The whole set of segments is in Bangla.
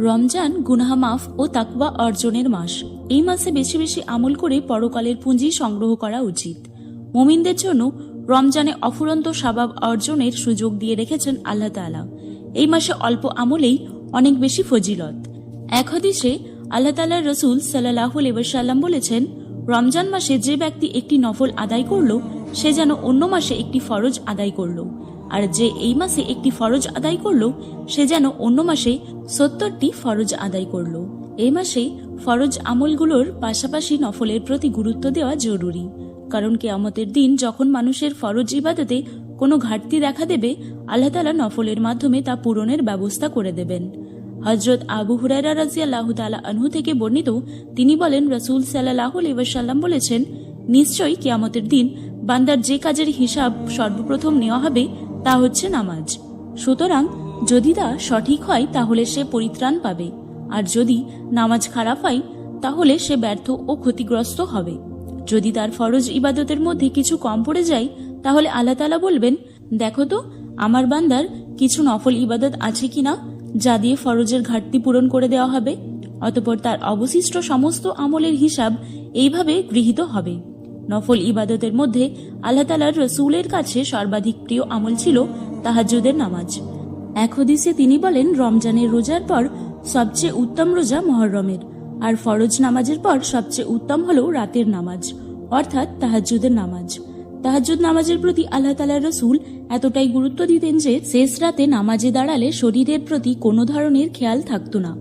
রমজান গুনাহ মাফ ও তাকওয়া অর্জনের মাস। এই মাসে বেশি বেশি আমল করে পরকালের পুঁজি সংগ্রহ করা উচিত। মুমিনদের জন্য রমজানে অফুরন্ত সওয়াব অর্জনের সুযোগ দিয়ে রেখেছেন আল্লাহ তাআলা। এই মাসে অল্প আমলেই অনেক বেশি ফজিলত। এক হাদিসে আল্লাহ তাআলার রাসূল সাল্লাল্লাহু আলাইহি ওয়াসাল্লাম বলেছেন, রমজান মাসে যে ব্যক্তি একটি নফল আদায় করল, সে যেন অন্য মাসে একটি ফরজ আদায় করল, আর যে এই মাসে একটি ফরজ আদায় করল, সে যেন অন্য মাসে 70টি ফরজ আদায় করল। এই মাসে ফরজ আমলগুলোর পাশাপাশি নফলের প্রতি গুরুত্ব দেওয়া জরুরি, কারণ কিয়ামতের দিন যখন মানুষের ফরজ ইবাদতে কোনো ঘাটতি দেখা দেবে, আল্লাহ তাআলা নফলের মাধ্যমে তা পূরণের ব্যবস্থা করে দেবেন। হযরত আবু হুরায়রা রাদিয়াল্লাহু তাআলা আনহু থেকে বর্ণিত, তিনি বলেন, রাসূল সাল্লাল্লাহু আলাইহি ওয়াসাল্লাম বলেছেন, নিশ্চয়ই কিয়ামতের দিন বান্দার যে কাজের হিসাব সর্বপ্রথম নেওয়া হবে তা হচ্ছে নামাজ। সুতরাং যদি তা সঠিক হয় তাহলে সে পরিত্রাণ পাবে, আর যদি নামাজ খারাপ হয় তাহলে সে ব্যর্থ ও ক্ষতিগ্রস্ত হবে। যদি তার ফরজ ইবাদতের মধ্যে কিছু কম পড়ে যায়, তাহলে আল্লাহ তাআলা বলবেন, দেখো তো আমার বান্দার কিছু নফল ইবাদত আছে কিনা যা দিয়ে ফরজের ঘাটতি পূরণ করে দেওয়া হবে। অতঃপর তার অবশিষ্ট সমস্ত আমলের হিসাব এইভাবে গৃহীত হবে। নফল ইবাদতের মধ্যে আল্লাহ তাআলার রাসূলের কাছে সর্বাধিক প্রিয় আমল ছিল তাহাজ্জুদের নামাজ। এক হাদিসে তিনি বলেন, রমজানের রোজার পর সবচেয়ে উত্তম রোজা মুহররমের, আর ফরজ নামাজের পর সবচেয়ে উত্তম হলো রাতের নামাজ, অর্থাৎ তাহাজ্জুদের নামাজ। তাহাজ্জুদ নামাজের প্রতি আল্লাহ তাআলার রাসূল এতটাই গুরুত্ব দিতেন যে শেষ রাতে নামাজে দাঁড়ালে শরীরের প্রতি কোনো ধরনের খেয়াল থাকতো না।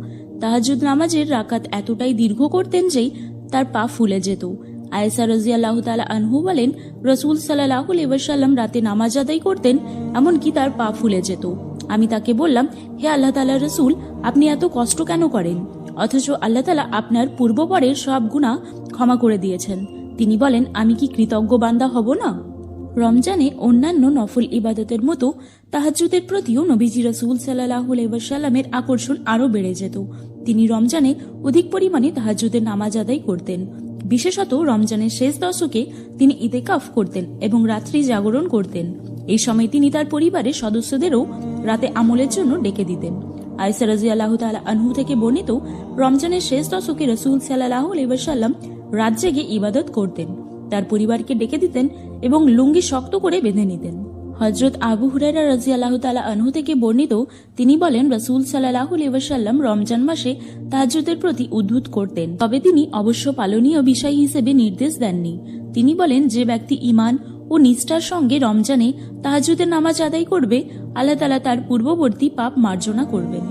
তাহাজ্জুদ নামাজের রাকাত এতটাই দীর্ঘ করতেন যে তার পা ফুলে যেত। আয়েশা রাদিয়াল্লাহু তাআলা আনহু বলেন, রাসূল সাল্লাল্লাহু আলাইহি ওয়াসাল্লাম রাতে নামাজ আদায় করতেন, এমনকি তার পা ফুলে যেত। আমি তাকে বললাম, হে আল্লাহ তাআলার রাসূল, আপনি এত কষ্ট কেন করেন, অথচ আল্লাহ তাআলা আপনার পূর্বপরের সব গুনাহ ক্ষমা করে দিয়েছেন। তিনি বলেন, আমি কি কৃতজ্ঞ বান্দা হব না? রমজানে অন্যান্য নফল ইবাদতের মতো তাহাজ্জুদের প্রতিও নবীজি রাসূল সাল্লাল্লাহু আলাইহি ওয়াসাল্লামের আকর্ষণ আরো বেড়ে যেত। তিনি রমজানে অধিক পরিমাণে তাহাজ্জুদের নামাজ আদায় করতেন। বিশেষত রমজানের শেষ দশকে তিনি ইতিকাফ করতেন এবং রাত্রি জাগরণ করতেন। এই সময় তিনি তার পরিবারের সদস্যদেরও রাতে আমলের জন্য ডেকে দিতেন। আয়েশা রাদিয়াল্লাহু তাআলা আনহু থেকে বর্ণিত, রমজানের শেষ দশকে রাসূল সাল্লাল্লাহু আলাইহি ওয়াসাল্লাম রাত জেগে ইবাদত করতেন, তার পরিবারকে ডেকে দিতেন এবং লুঙ্গি শক্ত করে বেঁধে নিতেন। হযরত আবু হুরায়রা রাদিয়াল্লাহু তাআলা আনহু থেকে বর্ণিত, তিনি বলেন, রাসূল সাল্লাল্লাহু আলাইহি ওয়াসাল্লাম রমজান মাসে তাহাজ্জুদের প্রতি উদ্বুদ্ধ করতেন, তবে তিনি অবশ্য পালনীয় বিষয় হিসেবে নির্দেশ দেননি। তিনি বলেন, যে ব্যক্তি ঈমান ও নিষ্ঠার সঙ্গে রমজানে তাহাজ্জুদের নামাজ আদায় করবে, আল্লাহ তাআলা তার পূর্ববর্তী পাপ মার্জনা করবেন।